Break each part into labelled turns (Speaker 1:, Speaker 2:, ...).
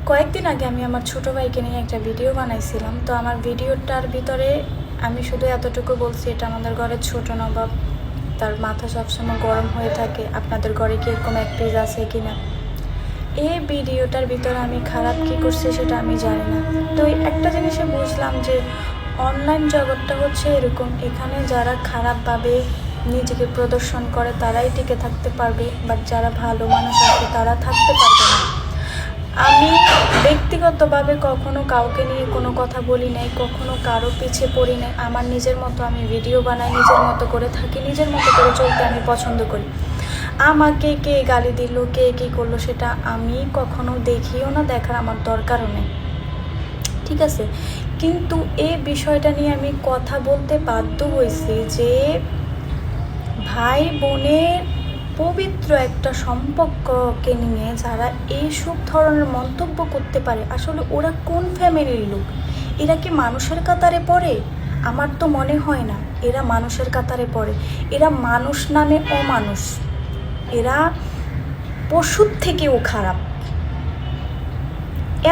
Speaker 1: কয়েকদিন আগে আমি আমার ছোটো ভাইকে নিয়ে একটা ভিডিও বানাইছিলাম। তো আমার ভিডিওটার ভিতরে আমি শুধু এতটুকু বলছি, এটা আমাদের ঘরের ছোটো নবাব, তার মাথা সবসময় গরম হয়ে থাকে। আপনাদের ঘরে কি এরকম এক পিস আছে কি না? এই ভিডিওটার ভিতরে আমি খারাপ কি করছি সেটা আমি জানি না। তো একটা জিনিসে বুঝলাম যে অনলাইন জগৎটা হচ্ছে এরকম, এখানে যারা খারাপভাবে নিজেকে প্রদর্শন করে তারাই টিকে থাকতে পারবে, বাট যারা ভালো মানুষ আছে তারা থাকতে পারবে না। আমি ব্যক্তিগতভাবে কখনো কাউকে নিয়ে কোনো কথা বলি নাই, কখনো কারো পিছে পড়ি নাই। আমার নিজের মতো আমি ভিডিও বানাই, নিজের মতো করে থাকি, নিজের মতো করে চলতে আমি পছন্দ করি। আমাকে কে গালি দিল, কে কী করলো সেটা আমি কখনো দেখিও না, দেখার আমার দরকারও নেই, ঠিক আছে? কিন্তু এই বিষয়টা নিয়ে আমি কথা বলতে বাধ্য হয়েছি যে ভাই বোনের পবিত্র একটা সম্পর্ককে নিয়ে যারা এইসব ধরনের মন্তব্য করতে পারে, আসলে ওরা কোন ফ্যামিলির লোক? এরা কি মানুষের কাতারে পড়ে? আমার তো মনে হয় না এরা মানুষের কাতারে পড়ে। এরা মানুষ নামে অমানুষ, এরা পশুর থেকেও খারাপ।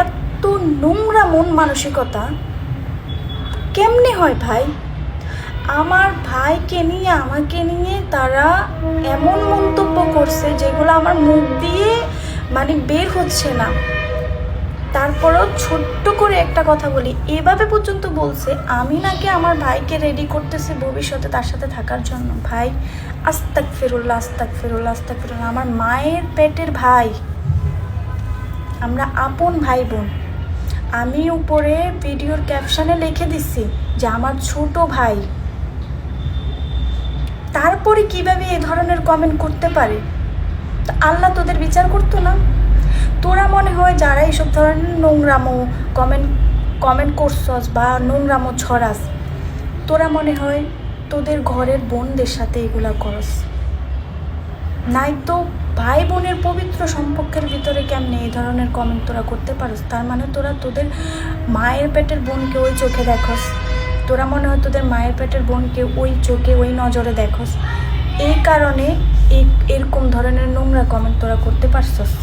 Speaker 1: এত নোংরা মন মানসিকতা কেমনে হয় ভাই? আমার ভাইকে নিয়ে, আমাকে নিয়ে তারা এমন মন্তব্য করছে যেগুলো আমার মুখ দিয়ে বের হচ্ছে না। তারপরেও ছোট্ট করে একটা কথা বলি, এভাবে পর্যন্ত বলছে আমি নাকি আমার ভাইকে রেডি করতেছি ভবিষ্যতে তার সাথে থাকার জন্য। ভাই, আস্তাগফিরুল্লাহ, আস্তাগফিরুল্লাহ, আস্তাগফিরুল্লাহ। আমার মায়ের পেটের ভাই, আমরা আপন ভাই বোন। আমি উপরে ভিডিওর ক্যাপশনে লিখে দিচ্ছি যে আমার ছোট ভাই, তারপরে কিভাবে এই ধরনের কমেন্ট করতে পারে? আল্লাহ তোদের বিচার করতো না? তোরা মনে হয় যারা এইসব ধরনের নোংরামো কমেন্ট করছস বা নোংরামো ছড়াস, তোরা মনে হয় তোদের ঘরের বোনদের সাথে এগুলা করস, নাই তো ভাই বোনের পবিত্র সম্পর্কের ভিতরে কেমনে এই ধরনের কমেন্ট তোরা করতে পারস? তার মানে তোরা তোদের মায়ের পেটের বোনকে ওই চোখে দেখস, তোরা মনে হয় তোদের মায়ের পেটের বোনকে ওই চোখে ওই নজরে দেখস, এই কারণে এরকম ধরনের নোংরা কমেন্ট তোরা করতে পারছস।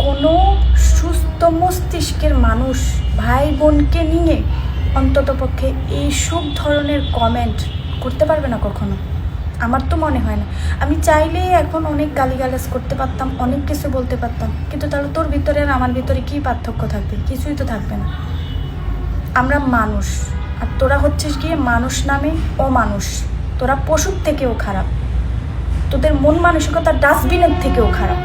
Speaker 1: কোনো সুস্থ মস্তিষ্কের মানুষ ভাই বোনকে নিয়ে অন্ততপক্ষে এইসব ধরনের কমেন্ট করতে পারবে না কখনো। আমার তো মনে হয় না। আমি চাইলেই এখন অনেক গালিগালাজ করতে পারতাম, অনেক কিছু বলতে পারতাম, কিন্তু তাহলে তোর ভিতরে আর আমার ভিতরে কী পার্থক্য থাকবে? কিছুই তো থাকবে না। আমরা মানুষ, আর তোরা হচ্ছিস গিয়ে মানুষ নামে অমানুষ। তোরা পশুর থেকেও খারাপ, তোদের মন মানসিকতা ডাস্টবিনের থেকেও খারাপ।